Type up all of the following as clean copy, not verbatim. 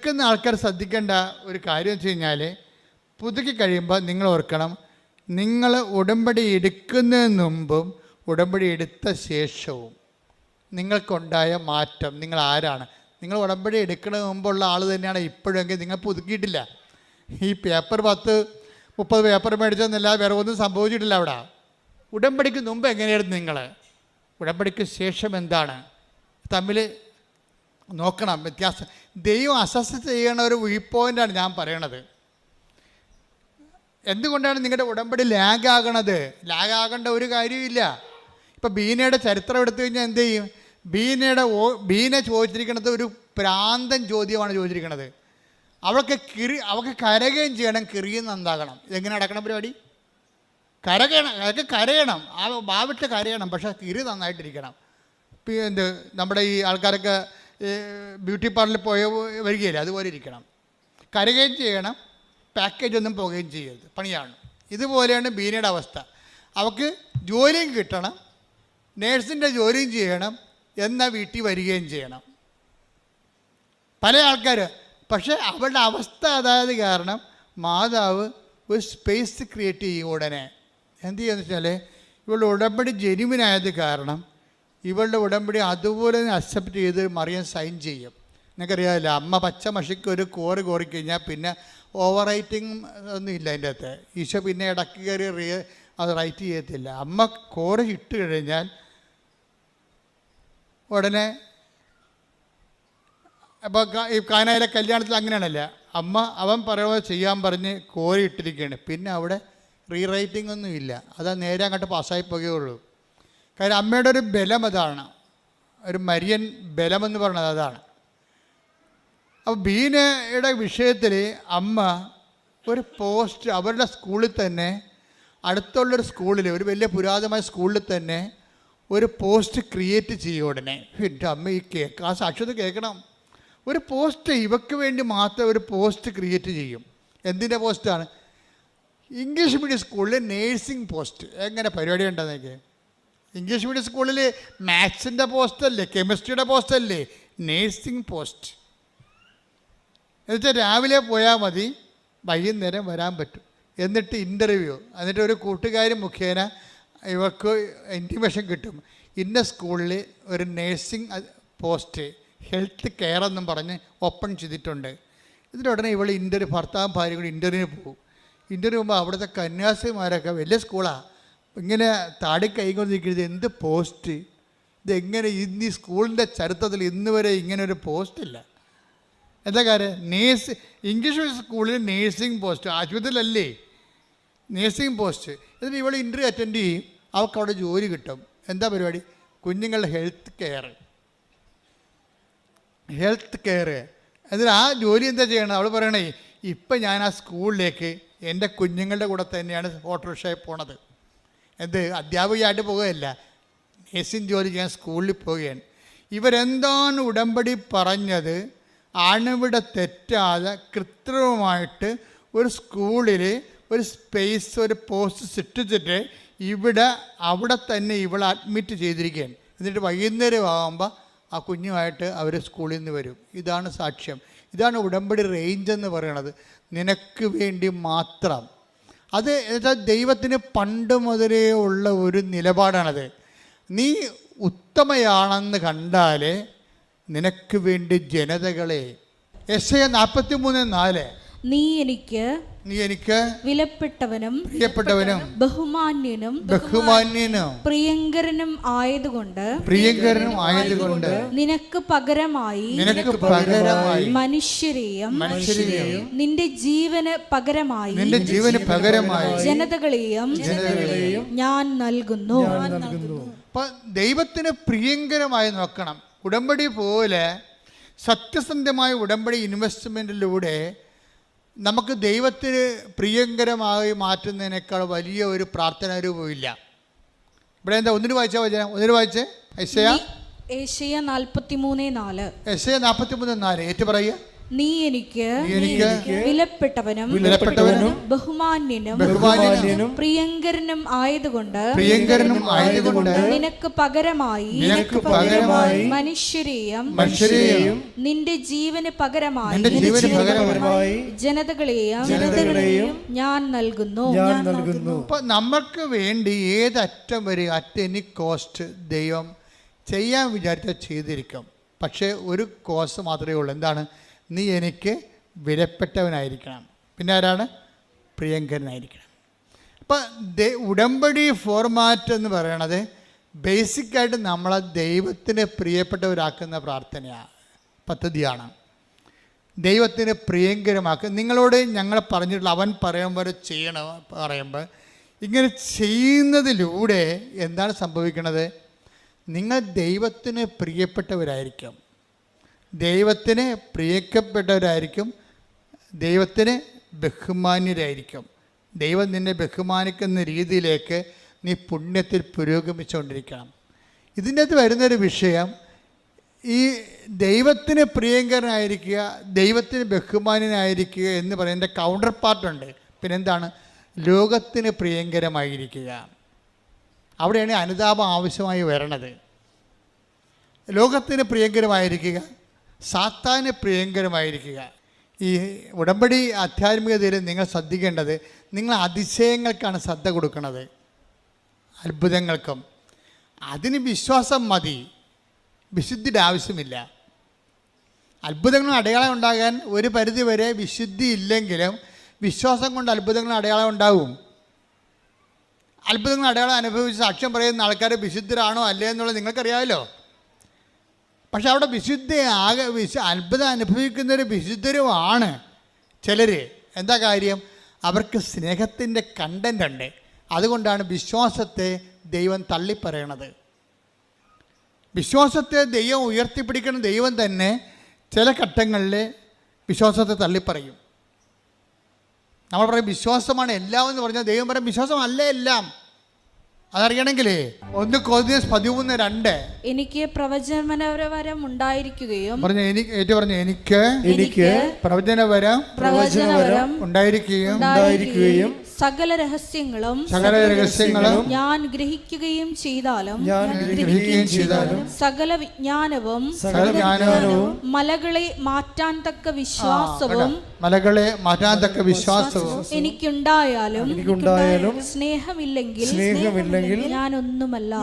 പുതുക്കുന്ന ആൾക്കാർ ശ്രദ്ധിക്കേണ്ട ഒരു കാര്യം വെച്ച് കഴിഞ്ഞാൽ, പുതുക്കി കഴിയുമ്പോൾ നിങ്ങൾ ഓർക്കണം, നിങ്ങൾ ഉടമ്പടി എടുക്കുന്നതിന് മുമ്പും ഉടമ്പടി എടുത്ത ശേഷവും നിങ്ങൾക്കുണ്ടായ മാറ്റം, നിങ്ങൾ ആരാണ്. നിങ്ങൾ ഉടമ്പടി എടുക്കുന്നതിന് മുമ്പുള്ള ആൾ തന്നെയാണ് ഇപ്പോഴെങ്കിൽ നിങ്ങൾ പുതുക്കിയിട്ടില്ല. ഈ പേപ്പർ 10-30 പേപ്പർ മേടിച്ചെന്നല്ല, വേറെ ഒന്നും സംഭവിച്ചിട്ടില്ല അവിടെ. ഉടമ്പടിക്ക് മുമ്പ് എങ്ങനെയായിരുന്നു നിങ്ങൾ, ഉടമ്പടിക്ക് ശേഷം എന്താണ്, തമ്മിൽ നോക്കണം വ്യത്യാസം. ദൈവം അസസ് ചെയ്യണ ഒരു വ്യൂ പോയിൻ്റാണ് ഞാൻ പറയണത്. എന്തുകൊണ്ടാണ് നിങ്ങളുടെ ഉടമ്പടി ലാഗാകണത്? ലാഗാകേണ്ട ഒരു കാര്യമില്ല. ഇപ്പോൾ ബീനയുടെ ചരിത്രം എടുത്തു കഴിഞ്ഞാൽ എന്ത് ചെയ്യും? ബീനെ ചോദിച്ചിരിക്കുന്നത് ഒരു പ്രാന്തൻ ചോദ്യമാണ് ചോദിച്ചിരിക്കുന്നത്. അവൾക്ക് കരയുകയും ചെയ്യണം, കിറിയും നന്നാകണം. ഇതെങ്ങനെ നടക്കണം പരിപാടി? കരയണം, ആ ഭാവിട്ട് കരയണം, പക്ഷേ കിറി നന്നായിട്ടിരിക്കണം. നമ്മുടെ ഈ ആൾക്കാരൊക്കെ ബ്യൂട്ടി പാർലറിൽ വരികയില്ല, അതുപോലെ ഇരിക്കണം. കരയുകയും ചെയ്യണം, പാക്കേജ് ഒന്നും പോകുകയും ചെയ്യരുത്, പണിയാണ്. ഇതുപോലെയാണ് ബീനയുടെ അവസ്ഥ. അവൾക്ക് ജോലിയും കിട്ടണം, നേഴ്സിൻ്റെ ജോലിയും ചെയ്യണം, എന്നാൽ വീട്ടിൽ വരികയും ചെയ്യണം. പല ആൾക്കാർ പക്ഷേ അവളുടെ അവസ്ഥ അതായത് കാരണം മാതാവ് ഒരു സ്പേസ് ക്രിയേറ്റ് ചെയ്യും. ഉടനെ എന്ത് ചെയ്യുമെന്ന് വെച്ചാൽ, ഇവളുടെ ഉടമ്പടി ജെനുവിനായത് കാരണം ഇവളുടെ ഉടമ്പടി അതുപോലെ തന്നെ അക്സെപ്റ്റ് ചെയ്ത് മറിയാൻ സൈൻ ചെയ്യും. നിങ്ങൾക്കറിയാമല്ലോ, അമ്മ പച്ച മഷിക്ക് ഒരു കോറിക്കഴിഞ്ഞാൽ പിന്നെ ഓവർ റൈറ്റിംഗ് ഒന്നും ഇല്ല അതിൻ്റെ അകത്ത്. ഈശോ പിന്നെ ഇടയ്ക്ക് കയറി അത് റൈറ്റ് ചെയ്യത്തില്ല. അമ്മ കോറി ഇട്ട് കഴിഞ്ഞാൽ ഉടനെ, അപ്പോൾ ഈ കാനായിലെ കല്യാണത്തിൽ അങ്ങനെയാണല്ലോ, അവൻ പറയുന്നത് ചെയ്യാൻ പറഞ്ഞ് കോരി ഇട്ടിരിക്കുകയാണ്. പിന്നെ അവിടെ റീറൈറ്റിംഗ് ഒന്നും ഇല്ല, അത് നേരെ അങ്ങോട്ട് പാസ്സായി പോകുകയുള്ളൂ. കാര്യം അമ്മയുടെ ഒരു ബലം അതാണ്, ഒരു മരിയൻ ബലമെന്ന് പറയുന്നത് അതാണ്. അപ്പോൾ ബീനയുടെ വിഷയത്തിൽ അമ്മ ഒരു പോസ്റ്റ് അവരുടെ സ്കൂളിൽ തന്നെ, അടുത്തുള്ളൊരു സ്കൂളിൽ, ഒരു വലിയ പുരാതനമായ സ്കൂളിൽ തന്നെ ഒരു പോസ്റ്റ് ക്രിയേറ്റ് ചെയ്യും. ഉടനെ എൻ്റെ അമ്മ ആ സാക്ഷ്യത കേൾക്കണം. ഒരു പോസ്റ്റ് ഇവയ്ക്ക് വേണ്ടി മാത്രം ഒരു പോസ്റ്റ് ക്രിയേറ്റ് ചെയ്യും. എന്തിൻ്റെ പോസ്റ്റാണ്? ഇംഗ്ലീഷ് മീഡിയം സ്കൂളിൽ നേഴ്സിംഗ് പോസ്റ്റ്. എങ്ങനെ പരിപാടി ഉണ്ടെന്നൊക്കെ. ഇംഗ്ലീഷ് മീഡിയം സ്കൂളിൽ മാത്സിൻ്റെ പോസ്റ്റല്ലേ, കെമിസ്ട്രിയുടെ പോസ്റ്റല്ലേ, നേഴ്സിംഗ് പോസ്റ്റ്. എന്നുവെച്ചാൽ രാവിലെ പോയാൽ മതി, വൈകുന്നേരം വരാൻ പറ്റും. എന്നിട്ട് ഇൻ്റർവ്യൂ, എന്നിട്ട് ഒരു കൂട്ടുകാരി മുഖേന ഇവർക്ക് ഇൻറ്റിമേഷൻ കിട്ടും. ഇന്ന സ്കൂളിൽ ഒരു നേഴ്സിംഗ് പോസ്റ്റ്, ഹെൽത്ത് കെയർ എന്നും പറഞ്ഞ് ഓപ്പൺ ചെയ്തിട്ടുണ്ട്. ഇതിലുടനെ ഇവൾ ഭർത്താവും ഭാര്യയും കൂടി ഇൻ്റർവ്യൂവിന് പോകും. ഇൻ്റർവ്യൂ പോകുമ്പോൾ അവിടുത്തെ കന്യാസിമാരൊക്കെ, വലിയ സ്കൂളാണ്, ഇങ്ങനെ താടി കൈകൊണ്ടിരിക്കുന്നത്, എന്ത് പോസ്റ്റ്, ഇതെങ്ങനെ ഇന്ന് ഈ സ്കൂളിൻ്റെ ചരിത്രത്തിൽ ഇന്ന് വരെ ഇങ്ങനെ ഒരു പോസ്റ്റില്ല. എന്താ കാര്യം? ഇംഗ്ലീഷ് സ്കൂളിൽ നേഴ്സിംഗ് പോസ്റ്റ്, ആശുപത്രിയിലല്ലേ നേഴ്സിംഗ് പോസ്റ്റ്. എന്നിട്ട് ഇവൾ ഇൻ്റർവ്യൂ അറ്റൻഡ് ചെയ്യും, അവൾക്ക് അവിടെ ജോലി കിട്ടും. എന്താ പരിപാടി? കുഞ്ഞുങ്ങളുടെ ഹെൽത്ത് കെയർ. എന്നിട്ട് ആ ജോലി എന്താ ചെയ്യണം? അവൾ പറയണേ, ഇപ്പം ഞാൻ ആ സ്കൂളിലേക്ക് എൻ്റെ കുഞ്ഞുങ്ങളുടെ കൂടെ തന്നെയാണ് ഓട്ടോറിക്ഷയിൽ പോണത്. അധ്യാപികയായിട്ട് പോകുകയല്ല, നേഴ്സിംഗ് ജോലി ചെയ്യാൻ സ്കൂളിൽ പോവുകയാണ്. ഇവരെന്താണ് ഉടമ്പടി പറഞ്ഞത് അണുവിടെ തെറ്റാതെ കൃത്രിമമായിട്ട് ഒരു സ്കൂളിൽ ഒരു സ്പേസ്, ഒരു പോസ്റ്റ് സൃഷ്ടിച്ചിട്ട് അവിടെ തന്നെ ഇവളെ അഡ്മിറ്റ് ചെയ്തിരിക്കുകയാണ്. എന്നിട്ട് വൈകുന്നേരം ആകുമ്പോൾ ആ കുഞ്ഞുമായിട്ട് അവർ സ്കൂളിൽ നിന്ന് വരും. ഇതാണ് സാക്ഷ്യം. ഇതാണ് ഉടമ്പടി റേഞ്ച് എന്ന് പറയുന്നത്. നിനക്ക് വേണ്ടി മാത്രം. അത് എന്നുവെച്ചാൽ ദൈവത്തിന് പണ്ട് മുതലേ ഉള്ള ഒരു നിലപാടാണത്. നീ ഉത്തമയാണെന്ന് കണ്ടാൽ നിനക്ക് വേണ്ടി ജനതകളെ. യെശയ്യാ 43:4, നീ എനിക്ക് വിലപ്പെട്ടവനും പ്രിയപ്പെട്ടവനും ബഹുമാന്യനും പ്രിയങ്കരനും ആയതുകൊണ്ട് നിനക്ക് പകരമായി മനുഷ്യരെയും നിന്റെ ജീവന് പകരമായി ജനതകളെയും ഞാൻ നൽകുന്നു. ദൈവത്തിന് പ്രിയങ്കരമായി നോക്കണം. ഉടമ്പടി പോലെ സത്യസന്ധമായ ഉടമ്പടി ഇൻവെസ്റ്റ്മെൻറ്റിലൂടെ നമുക്ക് ദൈവത്തിന് പ്രിയങ്കരമായി മാറ്റുന്നതിനേക്കാൾ വലിയ ഒരു പ്രാർത്ഥനാ രൂപമില്ല. ഇവിടെ എന്താ? ഒന്നിന് വായിച്ചേ. യെശയ്യാ 43:4. യെശയ്യാ 43:4 ഏറ്റു പറയുക. നീ എനിക്ക് വിലപ്പെട്ടവനും ബഹുമാന്യനും പ്രിയങ്കരനും ആയതുകൊണ്ട് നിനക്ക് പകരമായി മനുഷ്യരെയും നിന്റെ ജീവന് പകരമായി ജനതകളെയും ഞാൻ നൽകുന്നു. അപ്പൊ നമുക്ക് വേണ്ടി ഏതറ്റം വരെ അറ്റ് എനി കോസ്റ്റ് ദൈവം ചെയ്യാൻ വിചാരിച്ചാൽ ചെയ്തിരിക്കും. പക്ഷേ ഒരു കോസ്റ്റ് മാത്രമേ ഉള്ളൂ. എന്താണ്? നീ എനിക്ക് വിലപ്പെട്ടവനായിരിക്കണം. പിന്നെ ആരാണ്? പ്രിയങ്കരനായിരിക്കണം. അപ്പം ഉടമ്പടി ഫോർമാറ്റ് എന്ന് പറയണത് ബേസിക്കായിട്ട് നമ്മളെ ദൈവത്തിന് പ്രിയപ്പെട്ടവരാക്കുന്ന പ്രാർത്ഥനയാണ്, പദ്ധതിയാണ്. ദൈവത്തിന് പ്രിയങ്കരമാക്കുക. നിങ്ങളോട് ഞങ്ങൾ പറഞ്ഞിട്ടുള്ള അവൻ പറയുമ്പോൾ ചെയ്യണം പറയുമ്പോൾ ഇങ്ങനെ ചെയ്യുന്നതിലൂടെ എന്താണ് സംഭവിക്കുന്നത്? നിങ്ങൾ ദൈവത്തിന് പ്രിയപ്പെട്ടവരായിരിക്കും, ദൈവത്തിന് പ്രിയപ്പെട്ടവരായിരിക്കും, ദൈവത്തിന് ബഹുമാന്യരായിരിക്കും. ദൈവം നിന്നെ ബഹുമാനിക്കുന്ന രീതിയിലേക്ക് നീ പുണ്യത്തിൽ പുരോഗമിച്ചുകൊണ്ടിരിക്കണം. ഇതിൻ്റെ അകത്ത് വരുന്നൊരു വിഷയം, ഈ ദൈവത്തിന് പ്രിയങ്കരനായിരിക്കുക, ദൈവത്തിന് ബഹുമാന്യനായിരിക്കുക എന്ന് പറയുന്നതിൻ്റെ കൗണ്ടർ പാർട്ടുണ്ട്. പിന്നെന്താണ്? ലോകത്തിന് പ്രിയങ്കരമായിരിക്കുക. അവിടെയാണ് അനുതാപം ആവശ്യമായി വരണത്. ലോകത്തിന് പ്രിയങ്കരമായിരിക്കുക, സാത്താന് പ്രിയങ്കരമായിരിക്കുക. ഈ ഉടമ്പടി ആധ്യാത്മികതയിൽ നിങ്ങൾ ശ്രദ്ധിക്കേണ്ടത്, നിങ്ങൾ അതിശയങ്ങൾക്കാണ് ശ്രദ്ധ കൊടുക്കുന്നത്, അത്ഭുതങ്ങൾക്കും. അതിന് വിശ്വാസം മതി, വിശുദ്ധിയുടെ ആവശ്യമില്ല. അത്ഭുതങ്ങളും അടയാളം ഉണ്ടാകാൻ ഒരു പരിധി വരെ വിശുദ്ധി ഇല്ലെങ്കിലും വിശ്വാസം കൊണ്ട് അത്ഭുതങ്ങളും അടയാളം ഉണ്ടാവും. അത്ഭുതങ്ങൾ അടയാളം അനുഭവിച്ച് സാക്ഷ്യം പറയുന്ന ആൾക്കാർ വിശുദ്ധരാണോ അല്ലേ എന്നുള്ളത് നിങ്ങൾക്കറിയാമല്ലോ. പക്ഷെ അവിടെ അത്ഭുതം അനുഭവിക്കുന്നവർ വിശുദ്ധരുമാണ് ചിലർ. എന്താ കാര്യം? അവർക്ക് സ്നേഹത്തിൻ്റെ കണ്ടൻ്റ് ഉണ്ട്. അതുകൊണ്ടാണ് വിശ്വാസത്തെ ദൈവം തള്ളിപ്പറയണത്. വിശ്വാസത്തെ ദൈവം ഉയർത്തിപ്പിടിക്കുന്ന ദൈവം തന്നെ ചില ഘട്ടങ്ങളിൽ വിശ്വാസത്തെ തള്ളിപ്പറയും. നമ്മൾ പറയും വിശ്വാസമാണ് എല്ലാം എന്ന് പറഞ്ഞാൽ ദൈവം പറയും വിശ്വാസമല്ല എല്ലാം. അതറിയണമെങ്കിൽ 1 Corinthians 13:2 എനിക്ക് പ്രവചനവരം ഉണ്ടായിരിക്കുകയും എനിക്ക് പ്രവചനവരം ഉണ്ടായിരിക്കുകയും സകല രഹസ്യങ്ങളും ഞാൻ ഗ്രഹിക്കുകയും ചെയ്താലും സകല വിജ്ഞാനവും മലകളെ മാറ്റാൻ തക്ക വിശ്വാസവും എനിക്കുണ്ടായാലും സ്നേഹമില്ലെങ്കിൽ ഞാനൊന്നുമല്ല.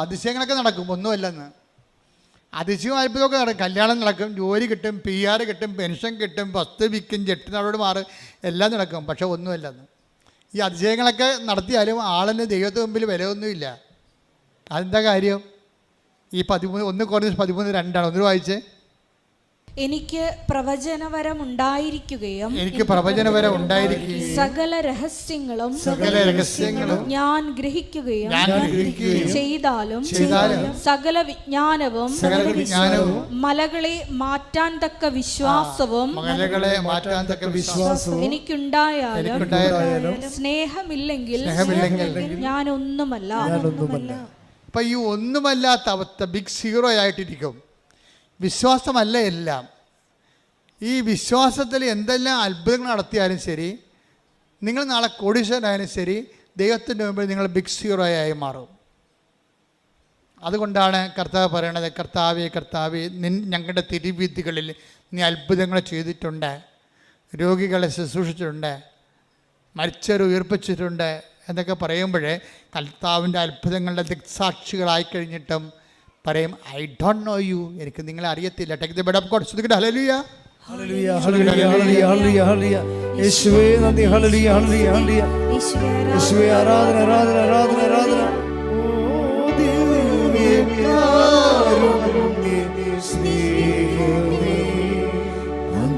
അതിശയങ്ങളൊക്കെ നടക്കും, ഒന്നുമല്ലെന്ന്. അതിശയവും അത്ഭുതമൊക്കെ നടക്കും. കല്യാണം നടക്കും, ജോലി കിട്ടും, PR കിട്ടും, പെൻഷൻ കിട്ടും, വസ്തു വിൽക്കും, ജെട്ടിനോട് മാറും, എല്ലാം നടക്കും. പക്ഷെ ഒന്നുമല്ലെന്ന്. ഈ അതിശയങ്ങളൊക്കെ നടത്തിയാലും ആളിന് ദൈവത്തിന് മുമ്പിൽ വിലയൊന്നുമില്ല. അതെന്താ കാര്യം? ഈ 1 Corinthians 13:2 ഒന്ന് വായിച്ചേ. എനിക്ക് പ്രവചനവരം ഉണ്ടായിരിക്കുകയും സകല രഹസ്യങ്ങളും ഞാൻ ഗ്രഹിക്കുകയും ചെയ്താലും സകല വിജ്ഞാനവും മലകളെ മാറ്റാൻ തക്ക വിശ്വാസവും എനിക്കുണ്ടായാലും സ്നേഹമില്ലെങ്കിൽ ഞാനൊന്നുമല്ല. അപ്പൊ ഈ ഒന്നുമല്ലാത്ത അവസ്ഥ ബിഗ് സീറോ ആയിട്ടിരിക്കും. വിശ്വാസമല്ല എല്ലാം. ഈ വിശ്വാസത്തിൽ എന്തെല്ലാം അത്ഭുതങ്ങൾ നടത്തിയാലും ശരി, നിങ്ങൾ നാളെ കോടീശ്വരനായാലും ശരി, ദൈവത്തിൻ്റെ മുമ്പിൽ നിങ്ങൾ ബിഗ് സീറോ ആയി മാറും. അതുകൊണ്ടാണ് കർത്താവ് പറയണത്, കർത്താവേ ഞങ്ങളുടെ തിരുവീഥികളിൽ നീ അത്ഭുതങ്ങൾ ചെയ്തിട്ടുണ്ട്, രോഗികളെ ശുശ്രൂഷിച്ചിട്ടുണ്ട്, മരിച്ചവരെ ഉയർപ്പിച്ചിട്ടുണ്ട് എന്നൊക്കെ പറയുമ്പോഴേ കർത്താവിൻ്റെ അത്ഭുതങ്ങളുടെ ദിക്സാക്ഷികളായി കഴിഞ്ഞിട്ടും പറയും ഐ ഡോണ്ട് നോ യു, എനിക്ക് നിങ്ങളെ അറിയത്തില്ല. Take the bed of God. ശ്രദ്ധിക്കട്ടെ. Hallelujah hallelujah hallelujah hallelujah hallelujah. യേശുവേ നന്ദി. Hallelujah hallelujah hallelujah. യേശുവേ ആരാധന ആരാധന ആരാധന ആരാധന. ഓ ദിവ്യകാരുണ്യ സ്നേഹമേ ഓ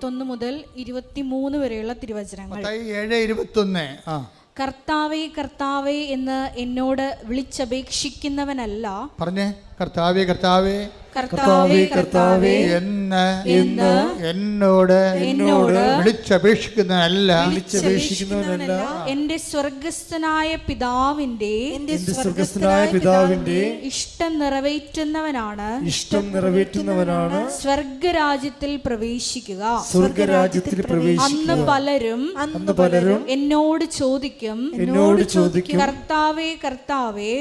21 മുതൽ 23 വരെയുള്ള തിരുവചനങ്ങൾ. 7:21. കർത്താവേ കർത്താവേ എന്ന് എന്നോട് വിളിച്ചപേക്ഷിക്കുന്നവനല്ല. പറഞ്ഞേ, കർത്താവേ കർത്താവേ കർത്താവേ കർത്താവേ എന്ന് എന്നോട് വിളിച്ചപേക്ഷിക്കുന്നവനല്ല. എന്റെ സ്വർഗസ്ഥനായ പിതാവിന്റെ ഇഷ്ടം നിറവേറ്റുന്നവനാണ് സ്വർഗരാജ്യത്തിൽ പ്രവേശിക്കുക. അന്ന് പലരും എന്നോട് ചോദിക്കും, കർത്താവേ കർത്താവേ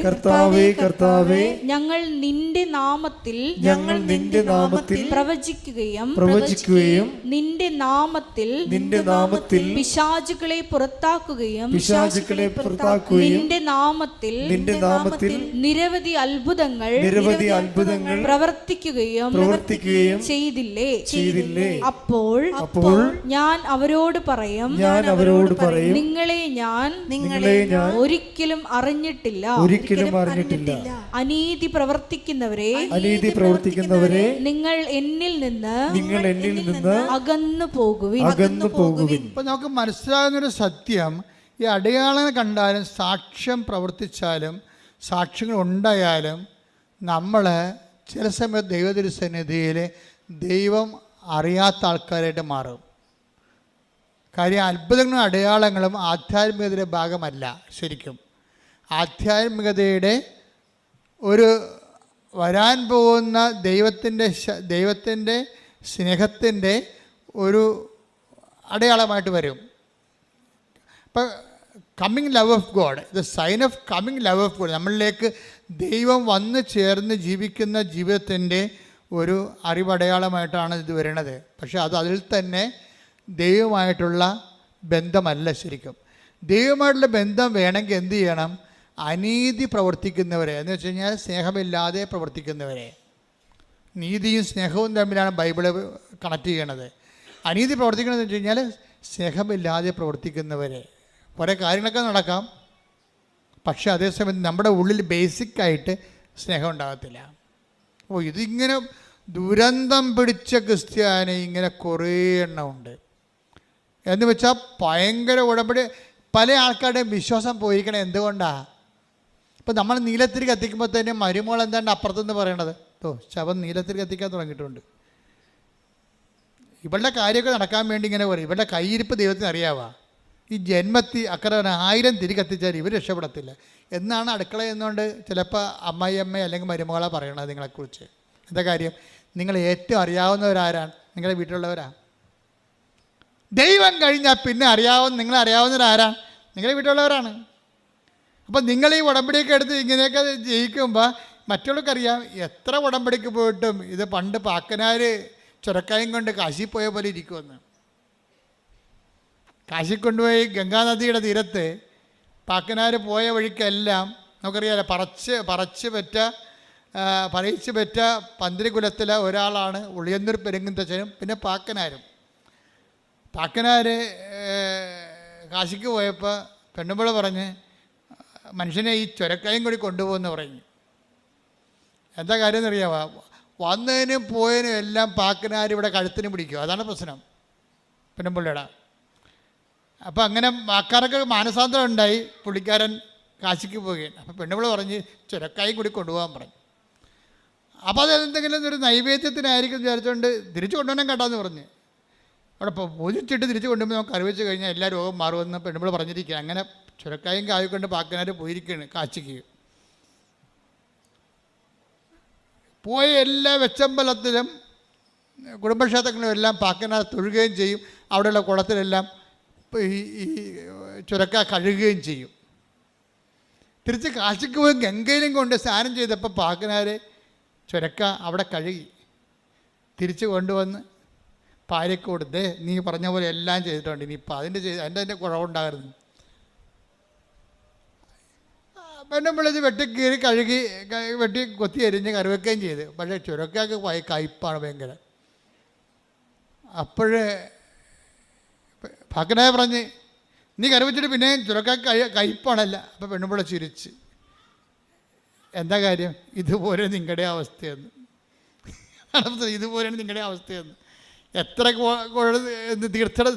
കർത്താവേ ഞങ്ങൾ നിന്റെ നാമത്തിൽ പ്രവചിക്കുകയും നിന്റെ നാമത്തിൽ പിശാചുകളെ പുറത്താക്കുകയും നിന്റെ നാമത്തിൽ നിരവധി അത്ഭുതങ്ങൾ പ്രവർത്തിക്കുകയും ചെയ്തില്ലേ? അപ്പോൾ ഞാൻ അവരോട് പറയും, നിങ്ങളെ ഞാൻ ഒരിക്കലും അറിഞ്ഞിട്ടില്ല. അനീതി പ്രവർത്തിക്കുന്നവരെ നിങ്ങൾ എന്നിൽ നിന്ന് അകന്നു പോകുവിൻ. ഇപ്പൊ നമുക്ക് മനസ്സിലാകുന്നൊരു സത്യം, ഈ അടയാളങ്ങൾ കണ്ടാലും സാക്ഷ്യം പ്രവർത്തിച്ചാലും സാക്ഷ്യങ്ങൾ ഉണ്ടായാലും നമ്മൾ ചില സമയത്ത് ദൈവതിരുസന്നിധിയിൽ ദൈവം അറിയാത്ത ആൾക്കാരായിട്ട് മാറും. കാര്യം അത്ഭുതങ്ങളും അടയാളങ്ങളും ആധ്യാത്മികതയുടെ ഭാഗമല്ല. ശരിക്കും ആധ്യാത്മികതയുടെ ഒരു വരാൻ പോകുന്ന ദൈവത്തിൻ്റെ സ്നേഹത്തിൻ്റെ ഒരു അടയാളമായിട്ട് വരും. അപ്പം coming love of God, the sign of coming love of God, നമ്മളിലേക്ക് ദൈവം വന്ന് ചേർന്ന് ജീവിക്കുന്ന ജീവിതത്തിൻ്റെ ഒരു അറിവടയാളമായിട്ടാണ് ഇത് വരുന്നത്. പക്ഷേ അതിൽ തന്നെ ദൈവമായിട്ടുള്ള ബന്ധമല്ല. ശരിക്കും ദൈവമായിട്ടുള്ള ബന്ധം വേണമെങ്കിൽ എന്ത് ചെയ്യണം? അനീതി പ്രവർത്തിക്കുന്നവരെ എന്ന് വെച്ച് കഴിഞ്ഞാൽ സ്നേഹമില്ലാതെ പ്രവർത്തിക്കുന്നവരെ. നീതിയും സ്നേഹവും തമ്മിലാണ് ബൈബിള് കണക്ട് ചെയ്യണത്. അനീതി പ്രവർത്തിക്കണമെന്ന് വെച്ച് കഴിഞ്ഞാൽ സ്നേഹമില്ലാതെ പ്രവർത്തിക്കുന്നവരെ. കുറേ കാര്യങ്ങളൊക്കെ നടക്കാം, പക്ഷേ അതേസമയം നമ്മുടെ ഉള്ളിൽ ബേസിക്കായിട്ട് സ്നേഹം ഉണ്ടാകത്തില്ല. അപ്പോൾ ഇതിങ്ങനെ ദുരന്തം പിടിച്ച ക്രിസ്ത്യാനി ഇങ്ങനെ കുറേ എണ്ണമുണ്ട്. എന്ന് വെച്ചാൽ ഭയങ്കര ഉടമ്പടി. പല ആൾക്കാരുടെയും വിശ്വാസം പോയിരിക്കണേ എന്തുകൊണ്ടാണ്? ഇപ്പം നമ്മൾ നീലത്തിരി കത്തിക്കുമ്പോൾ തന്നെ മരുമോൾ എന്താണ്ട് അപ്പുറത്തുനിന്ന് പറയണത്, ശവം നീലത്തിരി കത്തിക്കാൻ തുടങ്ങിയിട്ടുണ്ട്. ഇവളുടെ കാര്യമൊക്കെ നടക്കാൻ വേണ്ടി ഇങ്ങനെ പറയും. ഇവളുടെ കയ്യിരിപ്പ് ദൈവത്തിന് അറിയാവാ. ഈ ജന്മത്തി അക്കറെ 1000 തിരി കത്തിച്ചാൽ ഇവർ രക്ഷപ്പെടത്തില്ല എന്നാണ് അടുക്കള എന്നുകൊണ്ട് ചിലപ്പോൾ അമ്മ അല്ലെങ്കിൽ മരുമകളെ പറയണത് നിങ്ങളെക്കുറിച്ച്. എന്താ കാര്യം? നിങ്ങൾ ഏറ്റവും അറിയാവുന്നവരാരാണ്? നിങ്ങളുടെ വീട്ടിലുള്ളവരാ. ദൈവം കഴിഞ്ഞാൽ പിന്നെ നിങ്ങളെ അറിയാവുന്നവരാരാണ്? നിങ്ങളുടെ വീട്ടിലുള്ളവരാണ്. അപ്പം നിങ്ങൾ ഈ ഉടമ്പടിയൊക്കെ എടുത്ത് ഇങ്ങനെയൊക്കെ ജയിക്കുമ്പോൾ മറ്റുള്ളവർക്കറിയാം എത്ര ഉടമ്പടിക്ക് പോയിട്ടും ഇത് പണ്ട് പാക്കനാർ ചുരക്കായും കൊണ്ട് കാശി പോയ പോലെ ഇരിക്കുമെന്ന്. കാശി കൊണ്ടുപോയി ഗംഗാനദിയുടെ തീരത്ത് പാക്കനാർ പോയ വഴിക്കെല്ലാം നമുക്കറിയാമല്ലോ പറയിച്ച് പെറ്റ പന്തിരികുലത്തിലെ ഒരാളാണ് ഉളിയന്നൂർ പെരുങ്ങുന്തച്ഛനും പിന്നെ പാക്കനാരും. പാക്കനാർ കാശിക്ക് പോയപ്പോൾ പെണ്ണുമ്പോൾ പറഞ്ഞ് മനുഷ്യനെ ഈ ചുരക്കായും കൂടി കൊണ്ടുപോകുമെന്ന് പറഞ്ഞു. എന്താ കാര്യം എന്നറിയാമോ? വന്നതിനും പോയതിനും എല്ലാം പാക്കനാർ ഇവിടെ കഴുത്തിന് പിടിക്കും. അതാണ് പ്രശ്നം പെണ്ണുമ്പിള്ളയുടെ. അപ്പോൾ അങ്ങനെ ആൾക്കാരൊക്കെ മാനസാന്തരം ഉണ്ടായി. പുള്ളിക്കാരൻ കാശിക്ക് പോവുകയാണ്. അപ്പോൾ പെണ്ണുമ്പിള്ള പറഞ്ഞ് ചുരക്കായും കൂടി കൊണ്ടുപോകാൻ പറഞ്ഞു. അപ്പോൾ അത് എന്തെങ്കിലും ഒരു നൈവേദ്യത്തിനായിരിക്കും വിചാരിച്ചുകൊണ്ട് തിരിച്ചു കൊണ്ടുപോകാൻ കേട്ടാന്ന് പറഞ്ഞ് അവിടെ ഇപ്പോൾ പൂജിച്ചിട്ട് തിരിച്ചു കൊണ്ടുപോയി നമുക്ക് അറിയിച്ചു കഴിഞ്ഞാൽ എല്ലാ രോഗം മാറുമെന്ന് പെണ്ണുമ്പിള്ള പറഞ്ഞിരിക്കുക. അങ്ങനെ ചുരക്കായും കായും കൊണ്ട് പാക്കനാർ പോയിരിക്കുകയാണ് കാശിക്ക്. പോയ എല്ലാ വെച്ചമ്പലത്തിലും കുടുംബക്ഷേത്രങ്ങളിലും എല്ലാം പാക്കനാർ തൊഴുകയും ചെയ്യും. അവിടെയുള്ള കുളത്തിലെല്ലാം ഈ ചുരക്ക കഴുകുകയും ചെയ്യും. തിരിച്ച് കാശിക്ക് പോയി ഗംഗയിലും കൊണ്ട് സ്നാനം ചെയ്തപ്പോൾ പാക്കനാർ ചുരക്ക അവിടെ കഴുകി തിരിച്ച് കൊണ്ടുവന്ന് ഭാര്യയ്ക്ക് കൊടുത്ത് നീ പറഞ്ഞ പോലെ എല്ലാം ചെയ്തിട്ടുണ്ട്, ഇനിയിപ്പോൾ അതിൻ്റെ കുറവുണ്ടാകരുത്. പെണ്ണും വിളിച്ച് വെട്ടിക്കീറി കഴുകി വെട്ടി കൊത്തി എരിഞ്ഞ് കറിവെക്കുകയും ചെയ്ത്. പക്ഷേ ചുരക്കാക്ക് കയ്പ്പാണ് ഭയങ്കര. അപ്പോഴേ പാക്കനായ പറഞ്ഞ് നീ കറിവെച്ചിട്ട് പിന്നെ ചുരക്കാക്ക് കയ്പ്പാണല്ല. അപ്പോൾ പെണ്ണുമ്പിള്ള ചിരിച്ച് എന്താ കാര്യം? ഇതുപോലെ നിങ്ങളുടെ അവസ്ഥയെന്ന്. ഇതുപോലെയാണ് നിങ്ങളുടെ അവസ്ഥയെന്ന്. എത്ര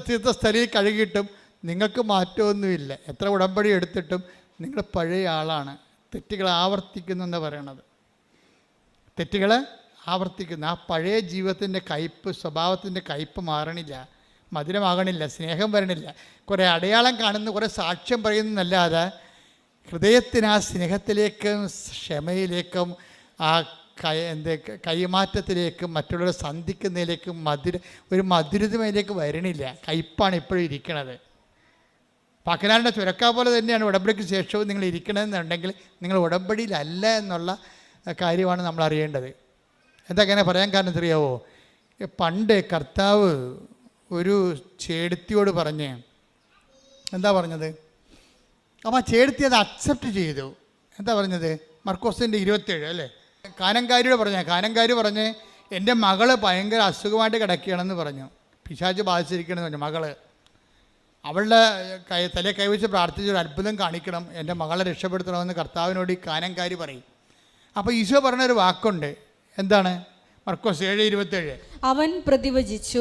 തീർത്ഥസ്ഥലിൽ കഴുകിയിട്ടും നിങ്ങൾക്ക് മാറ്റമൊന്നുമില്ല. എത്ര ഉടമ്പടി എടുത്തിട്ടും നിങ്ങൾ പഴയ ആളാണ്. തെറ്റുകൾ ആവർത്തിക്കുന്നു എന്ന് പറയണത്. തെറ്റുകൾ ആവർത്തിക്കുന്നു. ആ പഴയ ജീവിതത്തിൻ്റെ കയ്പ്, സ്വഭാവത്തിൻ്റെ കയ്പ് മാറണില്ല, മധുരമാകണില്ല, സ്നേഹം വരണില്ല. കുറേ അടയാളം കാണുന്നു, കുറേ സാക്ഷ്യം പറയുന്നതല്ലാതെ ഹൃദയത്തിന് ആ സ്നേഹത്തിലേക്കും ക്ഷമയിലേക്കും ആ കൈമാറ്റത്തിലേക്കും മറ്റുള്ളവരെ സന്ധിക്കുന്നതിലേക്കും ഒരു മധുരതയിലേക്ക് വരണില്ല. കയ്പാണ് ഇപ്പോഴും ഇരിക്കണത്. പാക്കനാടിൻ്റെ ചുരക്ക പോലെ തന്നെയാണ് ഉടമ്പടിക്ക് ശേഷവും നിങ്ങൾ ഇരിക്കണമെന്നുണ്ടെങ്കിൽ നിങ്ങൾ ഉടമ്പടിയിലല്ല എന്നുള്ള കാര്യമാണ് നമ്മൾ അറിയേണ്ടത്. എന്താ അങ്ങനെ പറയാൻ കാരണം അറിയാവോ? പണ്ട് കർത്താവ് ഒരു ചേടത്തിയോട് പറഞ്ഞ് എന്താ പറഞ്ഞത്? അപ്പോൾ ആ ചേടത്തി അത് അക്സെപ്റ്റ് ചെയ്തു. എന്താ പറഞ്ഞത്? മർക്കോസിൻ്റെ 27 അല്ലേ? കാനങ്കാരി പറഞ്ഞ് എൻ്റെ മകള് ഭയങ്കര അസുഖമായിട്ട് കിടക്കുകയാണെന്ന് പറഞ്ഞു. പിശാച് ബാധിച്ചിരിക്കണമെന്ന് പറഞ്ഞു. മകള് അവളുടെ തലയെ കൈവച്ച് പ്രാർത്ഥിച്ചൊരു അത്ഭുതം കാണിക്കണം, എൻ്റെ മകളെ രക്ഷപ്പെടുത്തണമെന്ന് കർത്താവിനോട് ഈ കാനങ്കാരി പറയും. അപ്പോൾ ഈശോ പറഞ്ഞൊരു വാക്കുണ്ട്. എന്താണ്? മർക്കോസ് 7:27. അവൻ പ്രതിവചിച്ചു.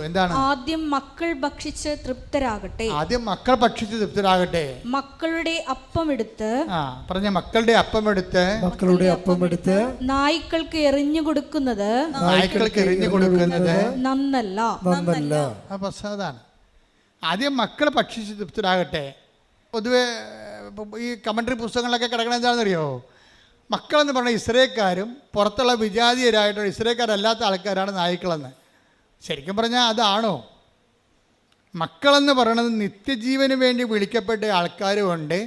എന്താണ്? ആദ്യം മക്കൾ ഭക്ഷിച്ച് തൃപ്തരാകട്ടെ. മക്കളുടെ അപ്പമെടുത്ത് മക്കളുടെ അപ്പമെടുത്ത് നായ്ക്കൾക്ക് എറിഞ്ഞു കൊടുക്കുന്നത് നന്നല്ല. അതാണ്. ആദ്യം മക്കൾ ഭക്ഷിച്ച് തൃപ്തരാകട്ടെ. പൊതുവെ ഈ കമൻട്രി പുസ്തകങ്ങളിലൊക്കെ കിടക്കണ എന്താണെന്നറിയോ? മക്കളെന്ന് പറഞ്ഞാൽ ഇസ്രായേൽക്കാരും പുറത്തുള്ള വിജാതീയരായിട്ടുള്ള ഇസ്രായേൽക്കാരല്ലാത്ത ആൾക്കാരാണ് നായ്ക്കളെന്ന്. ശരിക്കും പറഞ്ഞാൽ അതാണോ? മക്കളെന്ന് പറയുന്നത് നിത്യജീവന് വേണ്ടി വിളിക്കപ്പെട്ട ആൾക്കാരുമുണ്ട്,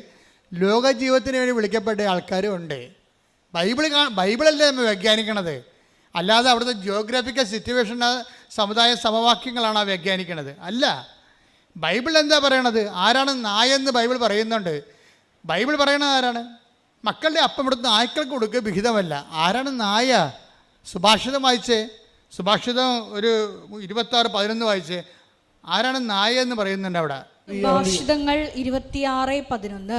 ലോകജീവിതത്തിന് വേണ്ടി വിളിക്കപ്പെട്ട ആൾക്കാരുമുണ്ട്. ബൈബിളല്ലേ നമ്മൾ വ്യാഖ്യാനിക്കണത്, അല്ലാതെ അവിടുത്തെ ജിയോഗ്രാഫിക്കൽ സിറ്റുവേഷൻ സമുദായ സമവാക്യങ്ങളാണ് ആ വ്യാഖ്യാനിക്കണത്. അല്ല, ബൈബിൾ എന്താ പറയണത്? ആരാണ് നായെന്ന് ബൈബിൾ പറയുന്നുണ്ട്. ബൈബിൾ പറയണത് ആരാണ്? മക്കളുടെ അപ്പം എടുത്ത് നായ്ക്കൾക്ക് കൊടുക്കുക വിഹിതമല്ല. ആരാണ് നായ? സുഭാഷിതം വായിച്ചേ. സുഭാഷിതം ഒരു 26:11 വായിച്ചേ. ആരാണ് നായ എന്ന് പറയുന്നുണ്ട് അവിടെ? സുഭാഷിതങ്ങൾ 26:11.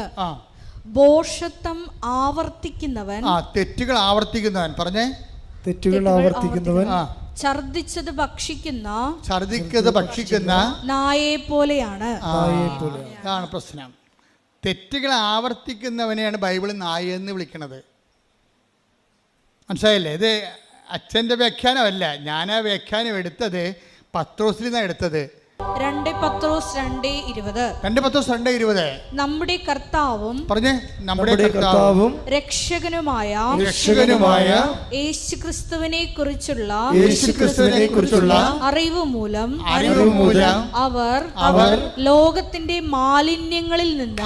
ഭോഷത്വം ആവർത്തിക്കുന്നവൻ, തെറ്റുകൾ ആവർത്തിക്കുന്നവൻ. പറഞ്ഞേ, തെറ്റുകൾ ആവർത്തിക്കുന്നവൻ ഛർദിച്ചത് ഭക്ഷിക്കുന്ന നായയെ പോലെയാണ്. അതാണ് പ്രശ്നം. തെറ്റുകൾ ആവർത്തിക്കുന്നവനെയാണ് ബൈബിൾ നായ എന്ന് വിളിക്കുന്നത്. മനസ്സിലായില്ലേ? ഇത് അച്ഛൻ്റെ വ്യാഖ്യാനമല്ല, ഞാൻ ആ വ്യാഖ്യാനം എടുത്തത് പത്രോസിൽ നിന്നാണ് എടുത്തത്. 2 പത്രോസ് 2:20. നമ്മുടെ കർത്താവും രക്ഷകനുമായ യേശുക്രിസ്തുവിനെ കുറിച്ചുള്ള അറിവ് മൂലം അവർ ലോകത്തിന്റെ മാലിന്യങ്ങളിൽ നിന്ന്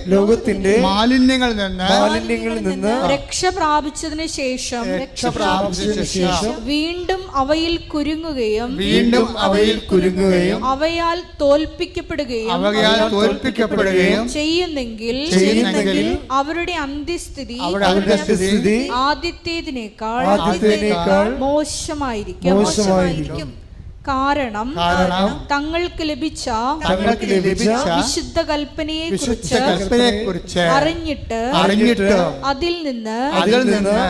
ലോകത്തിന്റെ മാലിന്യങ്ങളിൽ നിന്ന് രക്ഷ പ്രാപിച്ചതിന് ശേഷം വീണ്ടും അവയിൽ കുരുങ്ങുകയും അവയാൽ തോൽപ്പിക്കപ്പെടുകയും ചെയ്യുന്നെങ്കിൽ അവരുടെ അന്ത്യസ്ഥിതി ആദ്യത്തേതിനേക്കാൾ മോശമായിരിക്കും. കാരണം തങ്ങൾക്ക് ലഭിച്ച വിശുദ്ധ കൽപ്പനയെ കുറിച്ച് അറിഞ്ഞിട്ട് അതിൽ നിന്ന്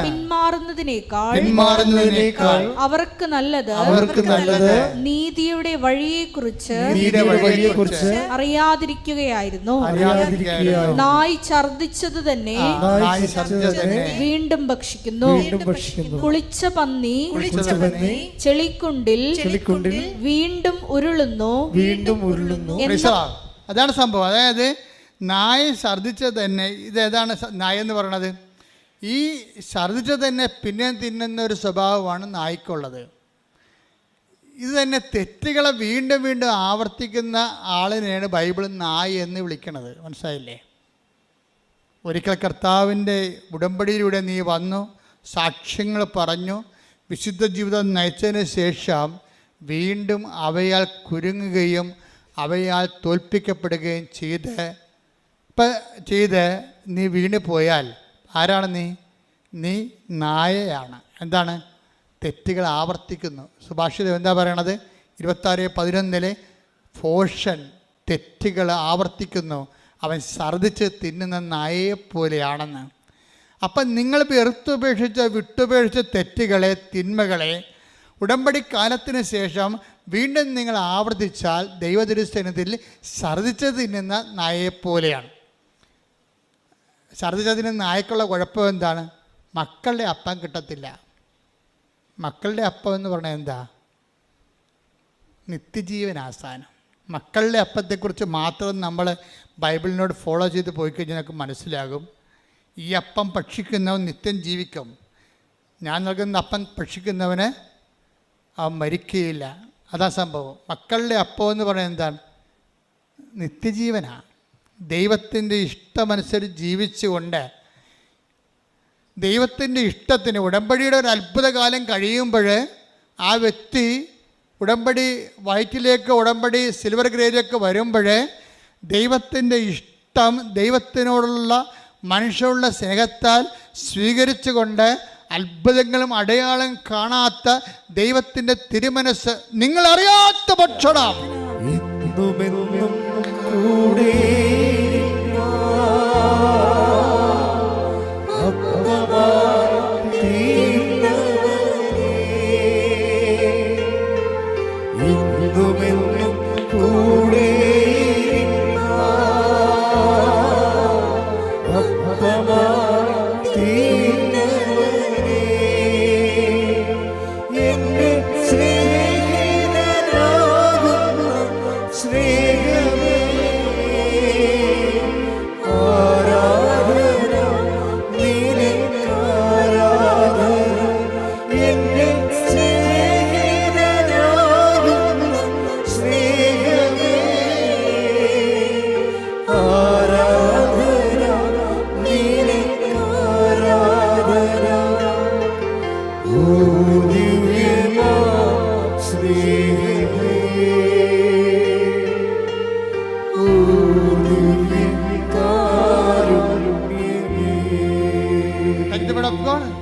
പിന്മാറുന്നതിനേക്കാൾ അവർക്ക് നല്ലത് നീതിയുടെ വഴിയെക്കുറിച്ച് അറിയാതിരിക്കുകയായിരുന്നു. നായ് ഛർദിച്ചത് തന്നെ വീണ്ടും ഭക്ഷിക്കുന്നു. കുളിച്ച പന്നി ചെളിക്കുണ്ടിൽ വീണ്ടും ഉരുളുന്നു. അതാണ് സംഭവം. അതായത് നായ ഛർദിച്ചത് തന്നെ, ഇതേതാണ് നായ എന്ന് പറയണത്? ഈ ഛർദിച്ചത് തന്നെ പിന്നെ തിന്നുന്ന ഒരു സ്വഭാവമാണ് നായ്ക്കുള്ളത്. ഇത് തന്നെ തെറ്റുകളെ വീണ്ടും വീണ്ടും ആവർത്തിക്കുന്ന ആളിനെയാണ് ബൈബിൾ നായ എന്ന് വിളിക്കുന്നത്. മനസ്സിലായില്ലേ? ഒരിക്കൽ കർത്താവിൻ്റെ ഉടമ്പടിയിലൂടെ നീ വന്നു, സാക്ഷ്യങ്ങൾ പറഞ്ഞു, വിശുദ്ധ ജീവിതം നയിച്ചതിന് ശേഷം വീണ്ടും അവയാൽ കുരുങ്ങുകയും അവയാൽ തോൽപ്പിക്കപ്പെടുകയും ചെയ്ത് നീ വീണ് പോയാൽ ആരാണ് നീ നായയാണ്. എന്താണ്? തെറ്റുകൾ ആവർത്തിക്കുന്നു. സുഭാഷിതം എന്താ പറയണത്? 26:11 ഭോഷൻ തെറ്റുകൾ ആവർത്തിക്കുന്നു, അവൻ ഛർദിച്ച് തിന്നുന്ന നായയെപ്പോലെയാണെന്ന്. അപ്പം നിങ്ങൾ വിട്ടുപേക്ഷിച്ച തെറ്റുകളെ, തിന്മകളെ ഉടമ്പടി കാലത്തിന് ശേഷം വീണ്ടും നിങ്ങൾ ആവർത്തിച്ചാൽ ദൈവതിരുസന്നിധിയിൽ ഛർദ്ദിച്ച് തിന്നുന്ന നായയെപ്പോലെയാണ്. ഛർദ്ദിച്ച് തിന്നുന്ന നായക്കുള്ള കുഴപ്പം എന്താണ്? മക്കളുടെ അപ്പം കിട്ടത്തില്ല. മക്കളുടെ അപ്പം എന്ന് പറഞ്ഞാൽ എന്താ? നിത്യജീവനാസാനം. മക്കളുടെ അപ്പത്തെക്കുറിച്ച് മാത്രം നമ്മൾ ബൈബിളിനോട് ഫോളോ ചെയ്ത് പോയി കഴിഞ്ഞാൽ നമുക്ക് മനസ്സിലാകും, ഈ അപ്പം ഭക്ഷിക്കുന്നവൻ നിത്യം ജീവിക്കും. ഞാൻ നൽകുന്ന അപ്പം ഭക്ഷിക്കുന്നവന് അവൻ മരിക്കുകയില്ല. അതാ സംഭവം. മക്കളുടെ അപ്പം എന്ന് പറയുന്നത് എന്താണ്? നിത്യജീവനാണ്. ദൈവത്തിൻ്റെ ഇഷ്ടമനുസരിച്ച് ജീവിച്ചുകൊണ്ട് ദൈവത്തിൻ്റെ ഇഷ്ടത്തിന് ഉടമ്പടിയുടെ ഒരു അത്ഭുതകാലം കഴിയുമ്പോൾ ആ വ്യക്തി ഉടമ്പടി വയറ്റിലേക്ക്, ഉടമ്പടി സിൽവർ ഗ്രേഡിലേക്ക് വരുമ്പോൾ ദൈവത്തിൻ്റെ ഇഷ്ടം, ദൈവത്തിനോടുള്ള മനുഷ്യനുള്ള സ്നേഹത്താൽ സ്വീകരിച്ചുകൊണ്ട് അത്ഭുതങ്ങളും അടയാളം കാണാത്ത ദൈവത്തിൻ്റെ തിരുമനസ് നിങ്ങളറിയാത്ത ഭക്ഷണം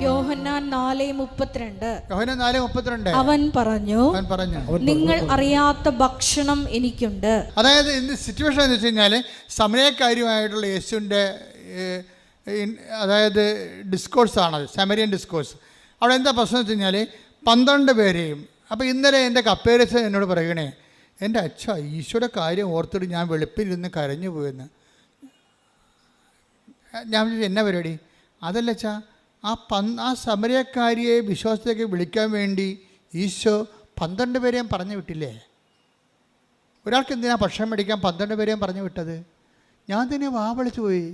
യോഹന്നാൻ 4:32 അവൻ പറഞ്ഞു നിങ്ങൾ അറിയാത്ത ഭക്ഷണം എനിക്കുണ്ട്. അതായത് ഇന്ന് സിറ്റുവേഷൻ എന്ന് വെച്ച് കഴിഞ്ഞാൽ സമരക്കാരുമായിട്ടുള്ള യേശുവിൻ്റെ അതായത് ഡിസ്കോഴ്സാണത്, സമരിയൻ ഡിസ്കോഴ്സ്. അവിടെ എന്താ പ്രശ്നം എന്ന് വെച്ച് കഴിഞ്ഞാൽ 12 പേരെയും. അപ്പോൾ ഇന്നലെ എൻ്റെ കപ്പേരസ് എന്നോട് പറയണേ, എൻ്റെ അച്ഛ ഈശോയുടെ കാര്യം ഓർത്തിട്ട് ഞാൻ വെളുപ്പിലിരുന്ന് കരഞ്ഞു പോയെന്ന്. ഞാൻ വിചാരിച്ചു എന്നാ പരിപാടി? അതല്ല അച്ഛാ, ആ സമരക്കാരിയെ വിശ്വാസത്തേക്ക് വിളിക്കാൻ വേണ്ടി ഈശോ 12 പേരെയും പറഞ്ഞു വിട്ടില്ലേ? ഒരാൾക്ക് എന്തിനാ ഭക്ഷണം മേടിക്കാൻ 12 പേരെയും പറഞ്ഞു വിട്ടത്? ഞാൻ തന്നെ വിളിച്ചു പോയി.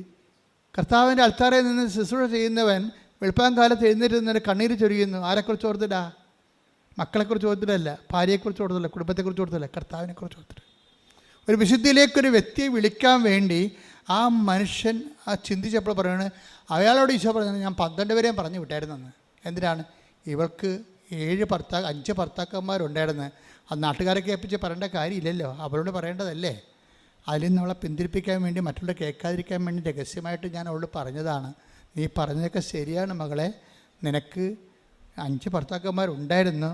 കർത്താവിൻ്റെ അൾത്താരയിൽ നിന്ന് ശുശ്രൂഷ ചെയ്യുന്നവൻ വെളുപ്പാൻ കാലത്ത് എഴുന്നേറ്റ് കണ്ണീര് ചൊരിയുന്നു. ആരെക്കുറിച്ച് ഓർത്തില്ല? മക്കളെക്കുറിച്ച് ഓർത്തിട്ടല്ല, ഭാര്യയെക്കുറിച്ച് ഓർത്തില്ല, കുടുംബത്തെക്കുറിച്ച് ഓർത്തില്ല, കർത്താവിനെക്കുറിച്ച് ഓർത്തിട്ട്. ഒരു വിശുദ്ധിയിലേക്കൊരു വ്യക്തിയെ വിളിക്കാൻ വേണ്ടി ആ മനുഷ്യൻ ചിന്തിച്ചപ്പോൾ പറയുന്നത്, അയാളോട് ഈശോ പറഞ്ഞത് ഞാൻ 12 പേരെയും പറഞ്ഞു വിട്ടായിരുന്നെന്ന്. എന്തിനാണ്? ഇവൾക്ക് 5 ഭർത്താക്കന്മാരുണ്ടായിരുന്നു. അത് നാട്ടുകാരെ കേൾപ്പിച്ച് പറയേണ്ട കാര്യമില്ലല്ലോ, അവളോട് പറയേണ്ടതല്ലേ. അതിൽ നിന്ന് അവളെ പിന്തിരിപ്പിക്കാൻ വേണ്ടി, മറ്റുള്ള കേൾക്കാതിരിക്കാൻ വേണ്ടി രഹസ്യമായിട്ട് ഞാൻ അവളോട് പറഞ്ഞതാണ്. നീ പറഞ്ഞതൊക്കെ ശരിയാണ് മകളെ, നിനക്ക് 5 ഭർത്താക്കന്മാരുണ്ടായിരുന്നു.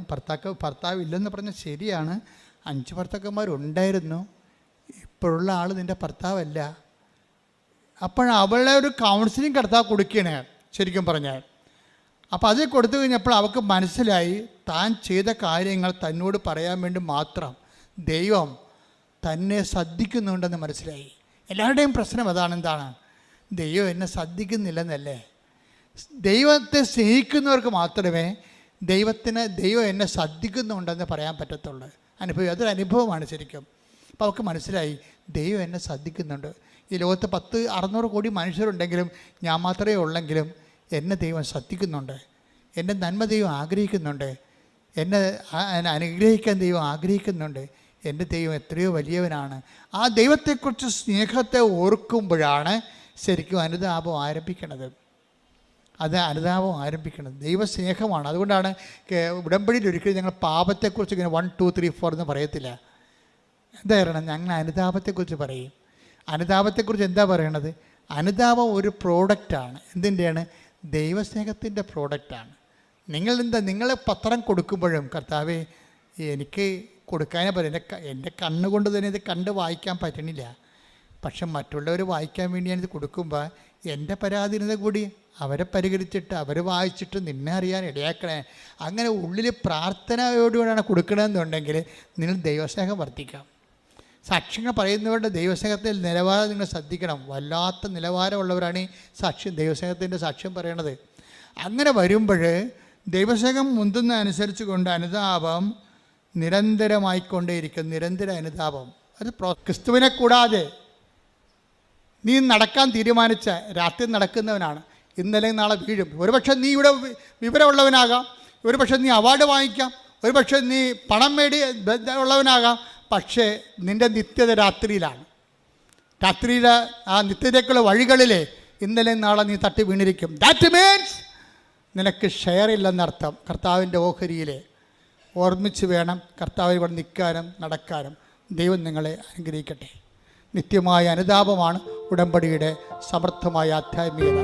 ഭർത്താവ് ഇല്ലെന്ന് പറഞ്ഞാൽ ശരിയാണ്, 5 ഭർത്താക്കന്മാരുണ്ടായിരുന്നു. ഇപ്പോഴുള്ള ആൾ നിൻ്റെ ഭർത്താവല്ല. അപ്പോൾ അവളെ ഒരു കൗൺസിലിംഗ് കർത്താവ് കൊടുക്കുകയാണ് ശരിക്കും പറഞ്ഞാൽ. അപ്പോൾ അത് കൊടുത്തു കഴിഞ്ഞപ്പോൾ അവൾക്ക് മനസ്സിലായി, താൻ ചെയ്ത കാര്യങ്ങൾ തന്നോട് പറയാൻ വേണ്ടി മാത്രം ദൈവം തന്നെ ശ്രദ്ധിക്കുന്നുണ്ടെന്ന് മനസ്സിലായി. എല്ലാവരുടെയും പ്രശ്നം അതാണ്. എന്താണ്? ദൈവം എന്നെ ശ്രദ്ധിക്കുന്നില്ലെന്നല്ലേ. ദൈവത്തെ സ്നേഹിക്കുന്നവർക്ക് മാത്രമേ ദൈവം എന്നെ ശ്രദ്ധിക്കുന്നുണ്ടെന്ന് പറയാൻ പറ്റത്തുള്ളൂ. അതൊരു അനുഭവമാണ് ശരിക്കും. അപ്പോൾ അവൾക്ക് മനസ്സിലായി, ദൈവം എന്നെ ശ്രദ്ധിക്കുന്നുണ്ട്. ഈ ലോകത്ത് 600 കോടി മനുഷ്യരുണ്ടെങ്കിലും ഞാൻ മാത്രമേ ഉള്ളെങ്കിലും എന്നെ ദൈവം ശ്രദ്ധിക്കുന്നുണ്ട്. എൻ്റെ നന്മ ദൈവം ആഗ്രഹിക്കുന്നുണ്ട്. എന്നെ അനുഗ്രഹിക്കാൻ ദൈവം ആഗ്രഹിക്കുന്നുണ്ട്. എൻ്റെ ദൈവം എത്രയോ വലിയവനാണ്. ആ ദൈവത്തെക്കുറിച്ച് സ്നേഹത്തെ ഓർക്കുമ്പോഴാണ് ശരിക്കും അനുതാപം ആരംഭിക്കുന്നത്. അനുതാപം ആരംഭിക്കുന്നത് ദൈവസ്നേഹമാണ്. അതുകൊണ്ടാണ് ഉടമ്പടിയിൽ ഒരിക്കലും ഞങ്ങൾ പാപത്തെക്കുറിച്ച് ഇങ്ങനെ 1 2 3 4 എന്ന് പറയത്തില്ല. എന്താ പറയണം? ഞങ്ങൾ അനുതാപത്തെക്കുറിച്ച് പറയും. അനുതാപത്തെക്കുറിച്ച് എന്താ പറയണത്? അനുതാപം ഒരു പ്രോഡക്റ്റാണ്. എന്തിൻ്റെയാണ്? ദൈവസ്നേഹത്തിൻ്റെ പ്രോഡക്റ്റാണ്. നിങ്ങൾ പത്രം കൊടുക്കുമ്പോഴും കർത്താവേ എനിക്ക് കൊടുക്കാനേ പറയും, എൻ്റെ കണ്ണുകൊണ്ട് തന്നെ ഇത് കണ്ട് വായിക്കാൻ പറ്റണില്ല, പക്ഷെ മറ്റുള്ളവർ വായിക്കാൻ വേണ്ടി ഞാനിത് കൊടുക്കുമ്പോൾ എൻ്റെ പരാധീനത കൂടി അവരെ പരിഹരിച്ചിട്ട് അവർ വായിച്ചിട്ട് നിന്നെ അറിയാൻ ഇടയാക്കണേ. അങ്ങനെ ഉള്ളിൽ പ്രാർത്ഥനയോടുകൂടിയാണ് കൊടുക്കണമെന്നുണ്ടെങ്കിൽ നിങ്ങൾ ദൈവസ്നേഹം വർദ്ധിക്കാം. സാക്ഷ്യങ്ങൾ പറയുന്നവരുടെ ദൈവസ്നേഹത്തിൽ നിലവാരം നിങ്ങൾ ശ്രദ്ധിക്കണം. വല്ലാത്ത നിലവാരമുള്ളവരാണ് ഈ ദൈവസ്നേഹത്തിൻ്റെ സാക്ഷ്യം പറയണത്. അങ്ങനെ വരുമ്പോൾ ദൈവസ്നേഹം മുന്തുന്ന അനുസരിച്ച് കൊണ്ട് അനുതാപം നിരന്തരമായിക്കൊണ്ടേയിരിക്കും. നിരന്തര അനുതാപം അത് ക്രിസ്തുവിനെ കൂടാതെ നീ നടക്കാൻ തീരുമാനിച്ച രാത്രി നടക്കുന്നവനാണ്. ഇന്നലെ നാളെ വീഴും. ഒരുപക്ഷെ നീ ഇവിടെ വിവരമുള്ളവനാകാം, ഒരുപക്ഷെ നീ അവാർഡ് വാങ്ങിക്കാം, ഒരുപക്ഷെ നീ പണം ഉള്ളവനാകാം. പക്ഷേ നിൻ്റെ നിത്യത രാത്രിയിലാണ്. രാത്രിയിലെ ആ നിത്യതയ്ക്കുള്ള വഴികളിലെ ഇന്നലെ നാളെ നീ തട്ടി വീണിരിക്കും. ദാറ്റ് മീൻസ് നിനക്ക് ഷെയർ ഇല്ലെന്നർത്ഥം. കർത്താവിൻ്റെ ഓഹരിയിലെ ഓർമ്മിച്ച് വേണം കർത്താവിൽ ഇവിടെ നിൽക്കാനും നടക്കാനും. ദൈവം നിങ്ങളെ അനുഗ്രഹിക്കട്ടെ. നിത്യമായ അനുതാപമാണ് ഉടമ്പടിയുടെ സമർത്ഥമായ ആധ്യാത്മികത.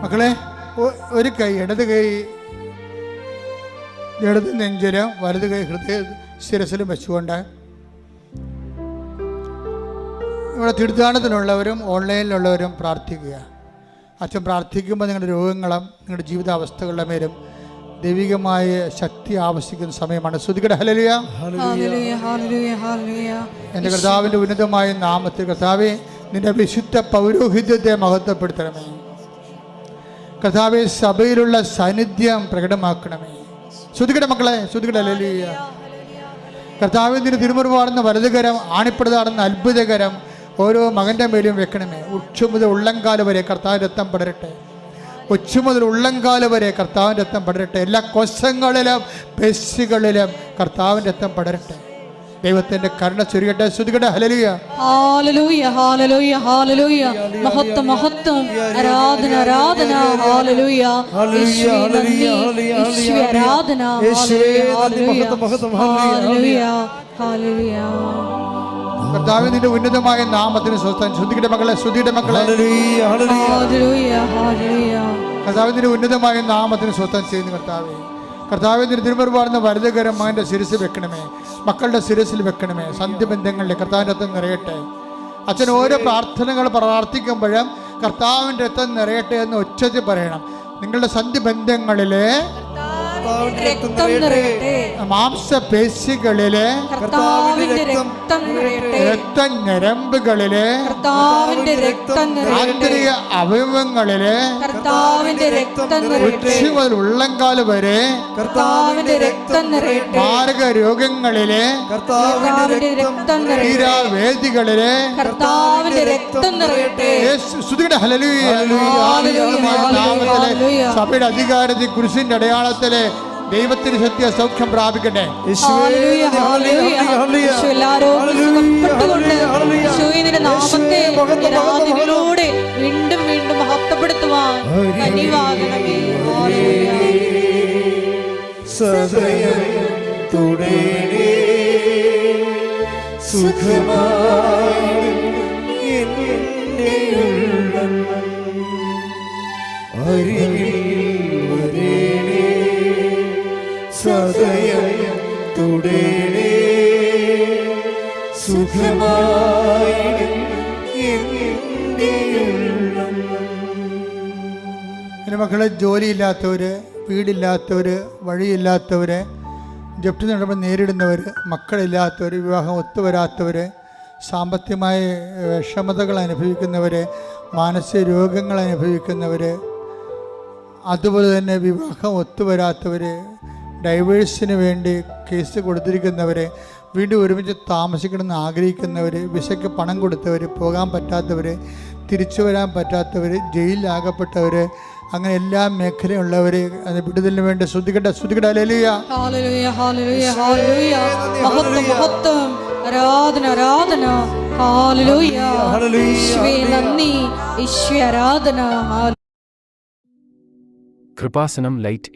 മക്കളെ, ഒരു കൈ ഇടത് നെഞ്ചിലും വലത് കൈ ഹൃദയ ശിരസിലും വെച്ചുകൊണ്ട് ഇവിടെ തീർത്ഥാടനത്തിലുള്ളവരും ഓൺലൈനിലുള്ളവരും പ്രാർത്ഥിക്കുക. അച്ഛൻ പ്രാർത്ഥിക്കുമ്പോൾ നിങ്ങളുടെ രോഗങ്ങളും നിങ്ങളുടെ ജീവിതാവസ്ഥകളുടെ മേലും ദൈവികമായ ശക്തി ആവശ്യിക്കുന്ന സമയമാണ്. സ്തുതിക്കട്ടെ. ഹല്ലേലൂയ. എൻ്റെ കർത്താവിൻ്റെ ഉന്നതമായ നാമത്തിൽ കർത്താവേ, നിന്റെ വിശുദ്ധ പൗരോഹിത്യത്തെ മഹത്വപ്പെടുത്തണമേ. കർത്താവേ, സഭയിലുള്ള സാന്നിധ്യം പ്രകടമാക്കണമേ. സ്തുതിക്കട്ടെ മക്കളെ, സ്തുതിക്കട്ടെ. ഹല്ലേലൂയ. കർത്താവേ, നിന്റെ തിരുമുറിവാടുന്ന വലതുകരം, ആണിപ്പെടുതാടുന്ന അത്ഭുതകരം ഓരോ മകൻ്റെ മേലും വെക്കണമേ. ഉച്ച മുതൽ ഉള്ളംകാല വരെ കർത്താവിൻ്റെ രക്തം പടരട്ടെ. ഉച്ച മുതൽ ഉള്ളംകാല വരെ കർത്താവിൻ്റെ രക്തം പടരട്ടെ. എല്ലാ കോശങ്ങളിലും പേശികളിലും കർത്താവിൻ്റെ രക്തം പടരട്ടെ. ദൈവത്തിന്റെ കരുണ ചൊരിയട്ടെ. സ്തുതിക്കട്ടെ. ഹല്ലേലൂയ. ഹല്ലേലൂയ. ഹല്ലേലൂയ. ഹല്ലേലൂയ. മഹത്വം മഹത്വം. ആരാധന ആരാധന. ഹല്ലേലൂയ. യേശുവേ നന്ദി. യേശുവേ ആരാധന. ഹല്ലേലൂയ. ഹല്ലേലൂയ. ഹല്ലേലൂയ. കർത്താവേ, നിന്റെ ഉന്നതമായ നാമത്തിന് സ്വസ്ത്രം. സ്തുതിക്കട്ടെ മക്കളെ, സ്തുതിയുടെ മക്കളെ. ഹല്ലേലൂയ. ഹല്ലേലൂയ. കർത്താവേ, നിന്റെ ഉന്നതമായ നാമത്തിന് സ്വസ്ത്രം ചെയ്യുന്നു. കർത്താവേ, നിന്റെ തിരുമുറിവാടുന്ന വലതുകരം മകൻ്റെ ശിരസിൽ വെക്കണമേ. മക്കളുടെ ശിരസിൽ വെക്കണമേ. സന്ധ്യബന്ധങ്ങളിൽ കർത്താവിൻ്റെ രക്തം നിറയട്ടെ. അച്ഛൻ ഓരോ പ്രാർത്ഥനകൾ പ്രാർത്ഥിക്കുമ്പോഴും കർത്താവിൻ്റെ രക്തം നിറയട്ടെ എന്ന് ഉച്ചത്തിൽ പറയണം. നിങ്ങളുടെ സന്ധ്യബന്ധങ്ങളിലെ മാംസപേശികളിലെ രക്തഞരമ്പുകളിലെ ആന്തരിക അവയവങ്ങളിലെ ഉച്ചമുതൽ ഉള്ളംകാല് വരെ മാരക രോഗങ്ങളിലെ തീരാവേദികളിലെ സഭയുടെ അധികാരത്തിൽ കുരിശിന്റെ അടയാളത്തിലെ ദൈവത്തിന് സത്യ സൗഖ്യം പ്രാപിക്കട്ടെ. വീണ്ടും വീണ്ടും മഹത്വപ്പെടുത്തുവാൻ എൻ്റെ മക്കളെ, ജോലിയില്ലാത്തവര്, വീടില്ലാത്തവര്, വഴിയില്ലാത്തവര്, ജപ്തി നടപടി നേരിടുന്നവർ, മക്കളില്ലാത്തവർ, വിവാഹം ഒത്തുവരാത്തവർ, സാമ്പത്തികമായ വിഷമതകൾ അനുഭവിക്കുന്നവർ, മാനസിക രോഗങ്ങൾ അനുഭവിക്കുന്നവർ, അതുപോലെ തന്നെ വിവാഹം ഒത്തുവരാത്തവർ, ഡൈവേഴ്സിന് വേണ്ടി കേസ് കൊടുത്തിരിക്കുന്നവർ, വീണ്ടും ഒരുമിച്ച് താമസിക്കണമെന്ന് ആഗ്രഹിക്കുന്നവർ, വിസയ്ക്ക് പണം കൊടുത്തവർ, പോകാൻ പറ്റാത്തവർ, തിരിച്ചു വരാൻ പറ്റാത്തവർ, ജയിലിലാകപ്പെട്ടവർ, അങ്ങനെ എല്ലാ മേഖലയുള്ളവർ അത് വിടുതലിന് വേണ്ടി ശ്രദ്ധിക്കട്ടെ. ഹല്ലേലൂയ. Hallelujah hallelujah hallelujah. മഹത്വം മഹത്വം. ആരാധന ആരാധന. ഹല്ലേലൂയ. യേശുവേ നന്ദി. യേശുവേ ആരാധന. കൃപാസനം ലൈറ്റ്